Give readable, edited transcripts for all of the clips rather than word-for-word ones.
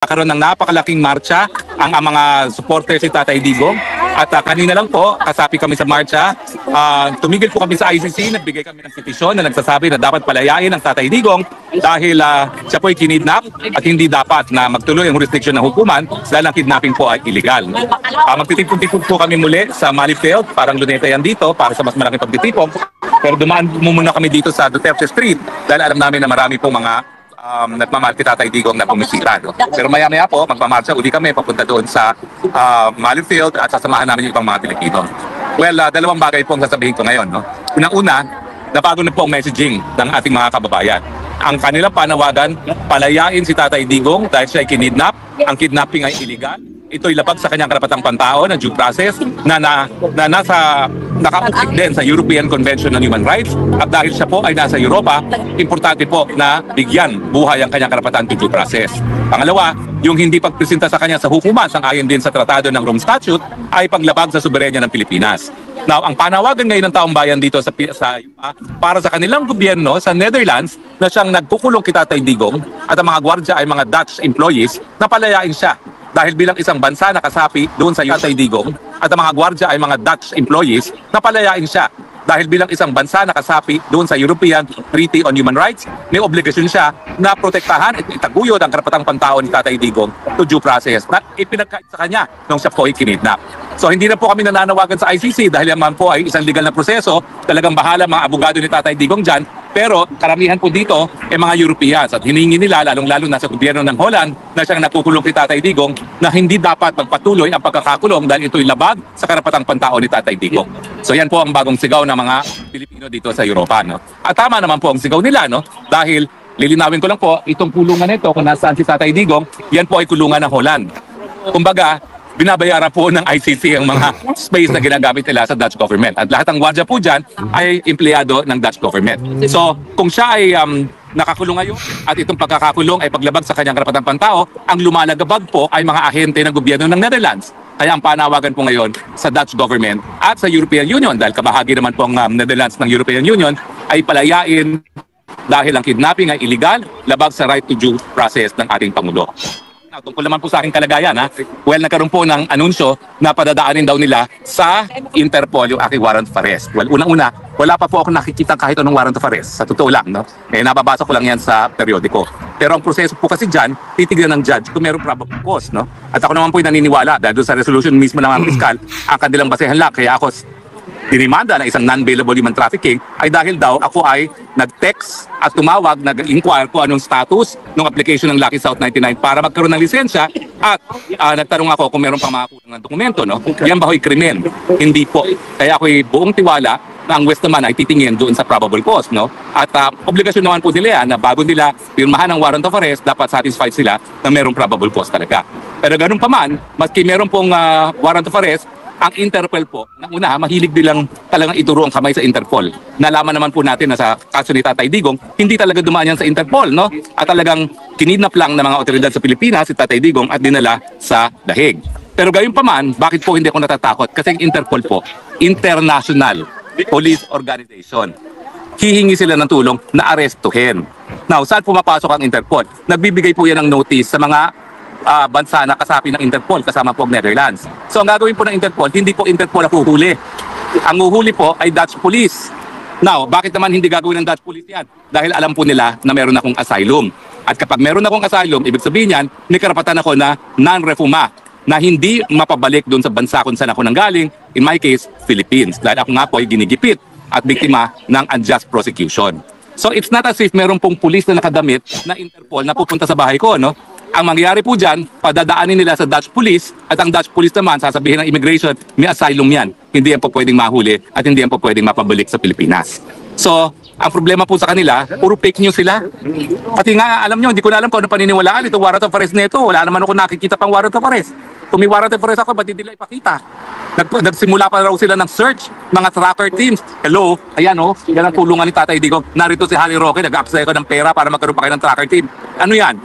Nagkaroon ng napakalaking marcha ang mga supporters si Tatay Digong at kanina lang po kasapi kami sa marcha, tumigil po kami sa ICC, nagbigay kami ng petisyon na nagsasabi na dapat palayain ang Tatay Digong dahil siya po ay kinidnap at hindi dapat na magtuloy ang restriction ng hukuman dahil ang kidnapping po ay illegal. Magtitipon-tipon po kami muli sa Malifield, parang luneta yan dito para sa mas malaking pagtitipon, pero dumaan muna kami dito sa Duterte Street dahil alam namin na marami pong mga nagmamahal kay Tatay Digong na bumisita. No? Pero maya-maya po, magmamarcha uli kami papunta doon sa Malifield at sasamahan namin yung ibang mga Pilipino. Well, dalawang bagay po ang sasabihin ko ngayon. No? Unang-una, nabago na po ang messaging ng ating mga kababayan. Ang kanilang panawagan, palayain si Tatay Digong dahil siya ay kinidnap. Ang kidnapping ay illegal. Ito'y labag sa kanyang karapatang pantao na due process na nakaupik din sa European Convention on Human Rights at dahil siya po ay nasa Europa, importante po na bigyan buhay ang kanyang karapatan to due process. Pangalawa, yung hindi pagpresenta sa kanya sa hukuman sang-ayon din sa Tratado ng Rome Statute ay paglabag sa soberenya ng Pilipinas. Now, ang panawagan ngayon ng taong bayan dito sa para sa kanilang gobyerno sa Netherlands na siyang nagkukulong kay Tatay Digong at ang mga gwardya ay mga Dutch employees na palayain siya. Dahil bilang isang bansa na kasapi doon sa Tatay Digong at ang mga gwardya ay mga Dutch employees na palayain siya. Dahil bilang isang bansa na kasapi doon sa European Treaty on Human Rights, may obligasyon siya na protektahan at itaguyod ang karapatang pantao ni Tatay Digong to due process na ipinagkait sa kanya nung siya po ay kinidnap. So hindi na po kami nananawagan sa ICC dahil naman po ay isang legal na proseso. Talagang bahala mga abogado ni Tatay Digong dyan. Pero karamihan po dito ay mga Europeans at hiningi nila lalong-lalo na sa gobyerno ng Holland na siyang nakukulong kay Tatay Digong na hindi dapat magpatuloy ang pagkakakulong dahil ito'y labag sa karapatang pantao ni Tatay Digong. So yan po ang bagong sigaw ng mga Pilipino dito sa Europa. No? At tama naman po ang sigaw nila no? Dahil lilinawin ko lang po, itong kulungan nito kung nasaan si Tatay Digong, yan po ay kulungan ng Holland. Kumbaga, binabayaran po ng ICC ang mga space na ginagamit nila sa Dutch government. At lahat ng gwardya po dyan ay empleyado ng Dutch government. So, kung siya ay nakakulong ngayon at itong pagkakakulong ay paglabag sa kanyang karapatang pantao, ang lumalagabag po ay mga ahente ng gobyerno ng Netherlands. Kaya ang panawagan po ngayon sa Dutch government at sa European Union, dahil kabahagi naman po ang Netherlands ng European Union, ay palayain dahil ang kidnapping ay illegal, labag sa right to due process ng ating Pangulo. Tungkol naman po sa aking kalagayan, well, nagkaroon po ng anunsyo na padadaanin daw nila sa Interpol yung aking warrant of arrest. Well, unang-una, wala pa po ako nakikita kahit anong warrant of arrest. Sa totoo lang, no? Nababasa ko lang yan sa periodiko. Pero ang proseso po kasi dyan, titignan ng judge kung meron probable cause, no? At ako naman po naniniwala dahil doon sa resolution mismo ng mga piskal, ang kanilang basehan lang. Kaya ako dinimanda na isang non-bailable human trafficking ay dahil daw ako ay nag-text at tumawag, nag-inquire kung anong status ng application ng Lucky South 99 para magkaroon ng lisensya at nagtanong ako kung meron pang mga kulang ng dokumento. No? Yan ba ho'y krimen? Hindi po. Kaya ako'y buong tiwala na ang West naman ay titingin doon sa probable cause. No? At obligasyon naman po nila yan na bago nila pirmahan ang warrant of arrest, dapat satisfied sila na merong probable cause talaga. Pero ganun pa man, maski meron pong warrant of arrest, ang Interpol po, nang una, mahilig nilang talagang ituro ang kamay sa Interpol. Nalaman naman po natin na sa kaso ni Tatay Digong, hindi talaga dumaan yan sa Interpol, no? At talagang kinidnap lang ng mga otoridad sa Pilipinas si Tatay Digong at dinala sa Dahig. Pero gayon pa man, bakit po hindi ako natatakot? Kasi ang Interpol po, International Police Organization. Hihingi sila ng tulong na arestuhin. Now, saan pumapasok ang Interpol? Nagbibigay po yan ng notice sa mga bansa na kasapi ng Interpol kasama po ang Netherlands. So ang gagawin po ng Interpol, hindi po Interpol ang huhuli. Ang huhuli po ay Dutch Police. Now, bakit naman hindi gagawin ng Dutch Police yan? Dahil alam po nila na meron akong asylum. At kapag meron akong asylum, ibig sabihin yan, may karapatan ako na non-refuma, na hindi mapabalik doon sa bansa kung saan ako nanggaling, in my case, Philippines. Dahil ako nga po ay ginigipit at biktima ng unjust prosecution. So it's not as if meron pong pulis na nakadamit na Interpol na pupunta sa bahay ko, no? Ang mangyayari po dyan, padadaanin nila sa Dutch Police at ang Dutch Police naman sasabihin ng immigration, may asylum yan. Hindi yan po pwedeng mahuli at hindi yan po pwedeng mapabalik sa Pilipinas. So, ang problema po sa kanila, puro fake news sila. Pati nga, alam nyo, hindi ko na alam kung ano paniniwalaan. Itong warrant of arrest nito, wala naman ako nakikita pang warrant of arrest. Kung may warrant of arrest ako, ba't hindi nila ipakita? Nagsimula pa raw sila ng search, mga tracker teams. Hello, ayan o, yan ang tulungan ni Tatay Digong. Narito si Harry Roque, nag-apply ko ng pera para magkaroon pa kayo ng tracker team. Ano yan?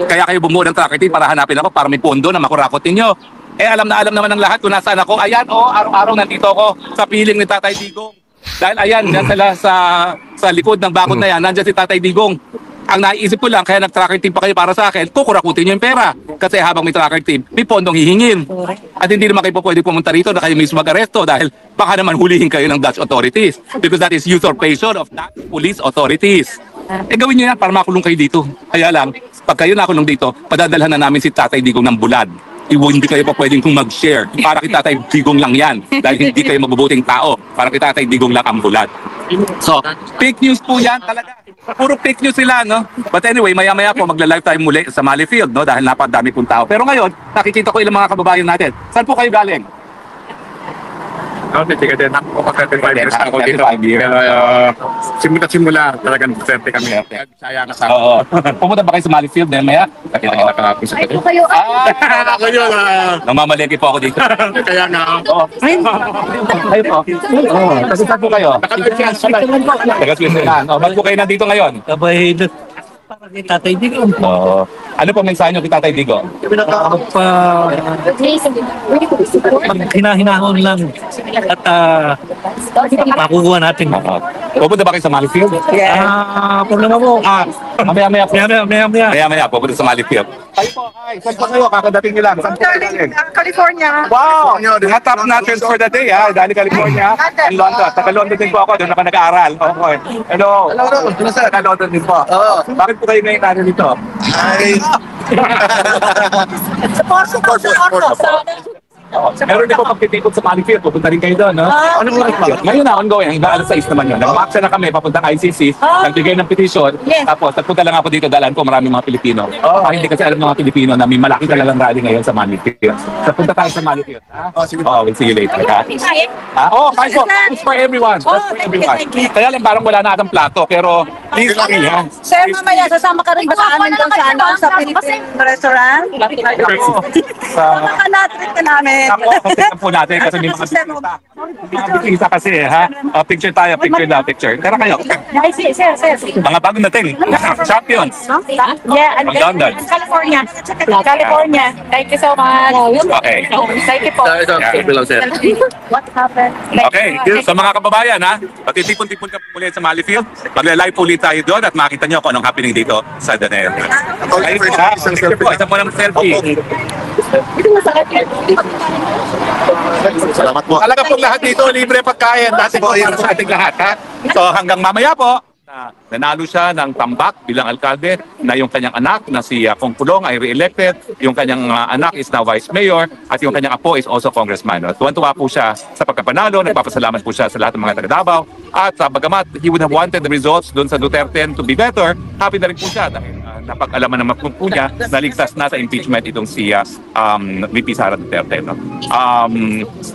Kaya kayo bumuo ng tracker team para hanapin ako, para may pondo na makurakotin nyo. Alam na alam naman ng lahat kung nasaan ako. Ayan o, araw-araw nandito ako sa piling ni Tatay Digong. Dahil ayan, dyan sila sa likod ng bakod na yan, nandyan si Tatay Digong. Ang naiisip ko lang, kaya nag-tracker team pa kayo para sa akin, kukurakutin niyo yung pera. Kasi habang may tracker team, may pondong hihingin. At hindi naman kayo po pwede pumunta rito na kayo mismo mag-aresto dahil baka naman hulihin kayo ng Dutch authorities. Because that is usurpation of Dutch police authorities. Gawin niyo yan para makulong kayo dito. Kaya lang, pag kayo nakulong dito, padadalhan na namin si Tatay Digong ng bulad. Hindi kayo pa pwedeng kung mag-share. Para kay Tatay Digong lang yan. Dahil hindi kayo mabubuting tao. Para kay Tatay Digong lang ang bulad. So, fake news po yan talaga. Puro fake news sila, no? But anyway, maya-maya po magla-live tayo muli sa Mali Field, no? Dahil napadami pong tao. Pero ngayon, nakikita ko ilang mga kababayan natin. Saan po kayo galing? Hindi ka din. Ako 35 years ako dito. 35 years. Simula talagang 30 kami. Saya ka sa Oo. Pumunta ba kayo sa Mali Field? Dahil maya, nakita ka sa Ay po kayo. ako yun. namamalengke po ako dito. Kaya nga. Oo. Kayo po. Oo. Kasi saan po kayo? Taga Switzerland. Ba't po kayo nandito ngayon? Abay, para kay Tatay Digong. Oo. Ano po mensahe nyo kay Tatay Digo? Hinahinahon lang at makukuha natin. Pupunta ba kayo sa Mali Field? Problema mo. Maya-maya po. Maya. Maya-maya pupunta sa Mali Field. Kayo po, ay, saan po kayo? Kakadating nyo lang. Saan po kayo galing? California. Wow! Mga top notches for the day, ha? Dali California, and London. Taga London din po ako, doon ako nag-aaral. Okay. Hello. Taga London din po. Bakit po kayo ngayon natin dito? Support. Meron din po pagtitipon sa Mali Field. Pupunta rin kayo doon, no? Ngayon na, ongoing. Hanggang alas 6 naman yun. Nag-action na kami, papuntang ICC. Nagbigay ng petition. Yes. Tapos, nagpunta lang ako dito. Dalaan ko maraming mga Pilipino. Hindi kasi alam ng mga Pilipino na may malaki talagang rally ngayon sa Mali Field. So, punta tayo sa Mali Field. We'll see you later. Ha? Kain po. It's for everyone. That's for everyone. Kaya lang parang wala na atang plato. Pero, please kami, ha? Sir, mamaya sasama ka rin ba sa amin doon sa Philippine restaurant? Nakanatrip ka namin. Ako, tingnan po natin kasi may mga bisita. Mga bisita kasi, ha? Picture tayo, picture. Tara kayo. Sir. Mga bagong dating. Champions. Yeah, From London. California. Thank you so much. Okay. Thank you po. What happened? Okay. So mga kababayan, ha? Patitipon-tipon ka ulit sa Mali Field. Magla-live ulit tayo doon at makita nyo kung anong happening dito sa Danel. Okay, isa po ng selfie. Salamat po. Talaga pong lahat dito, libre pagkain. Dati po para sa ating lahat, ha? So hanggang mamaya po, nanalo siya ng tambak bilang alkalde na yung kanyang anak na si Kong Pulong ay re-elected, yung kanyang anak is now vice mayor at yung kanyang apo is also congressman. Tuwan-tuwa po siya sa pagkapanalo, nagpapasalamat po siya sa lahat ng mga taga-Davao at bagamat he would have wanted the results doon sa Duterte to be better, happy na rin po siya dahil napag-alaman naman po niya na ligtas na sa impeachment itong si VP Sara Duterte. No?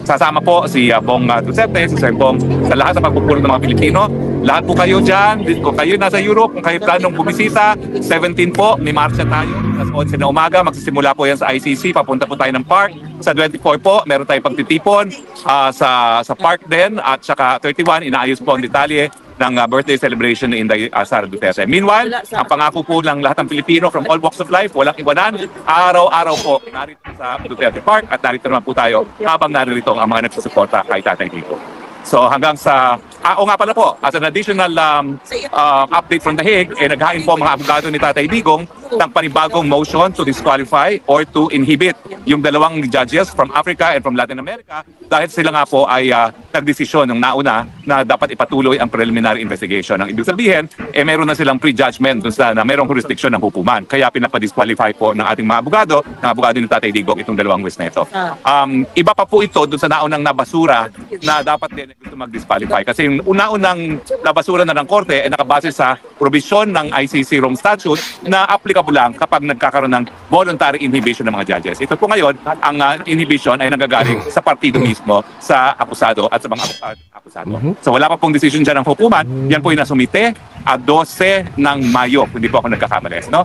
Sasama po si Bong Duterte, si Sir Bong, sa lahat ng pagpupulong ng mga Pilipino. Lahat po kayo dyan, kung kayo nasa Europe, kung kayo planong bumisita, 17 po, may marcha tayo. Alas 11 na umaga, magsisimula po yan sa ICC, papunta po tayo ng park. Sa 24 po, meron tayong pagtitipon sa park din. At saka 31, inaayos po ang detalye ng birthday celebration ni Inday Sara Duterte. Meanwhile, ang pangako po ng lahat ng Pilipino from all walks of life, walang iwanan, araw-araw po narito sa Duterte Park at narito naman po tayo habang narito ang mga nagsusuporta kay Tatay Digong. So hanggang sa, nga pala po, as an additional update from The Hague, naghain po mga abogado ni Tatay Digong ng panibagong motion to disqualify or to inhibit yung dalawang judges from Africa and from Latin America dahil sila nga po ay nagdesisyon ng nauna na dapat ipatuloy ang preliminary investigation. Ang ibig sabihin, meron na silang prejudgment dun sa na merong jurisdiction ng hukuman. Kaya pinapadisqualify po ng ating mga abogado ni Tatay Digong itong dalawang witness na ito. Iba pa po ito dun sa naunang nabasura na dapat din gusto mag-disqualify. Kasi yung una-unang nabasura na ng korte ay nakabase sa provision ng ICC Rome Statute na applicable lang kapag nagkakaroon ng voluntary inhibition ng mga judges. Ito po ngayon, ang inhibition ay nanggagaling sa partido mismo, sa akusado at sa mga akusado. So wala pa pong decision dyan ng hukuman. Yan po yung nasumite 12 ng Mayo, hindi po ako nagkakamali. No?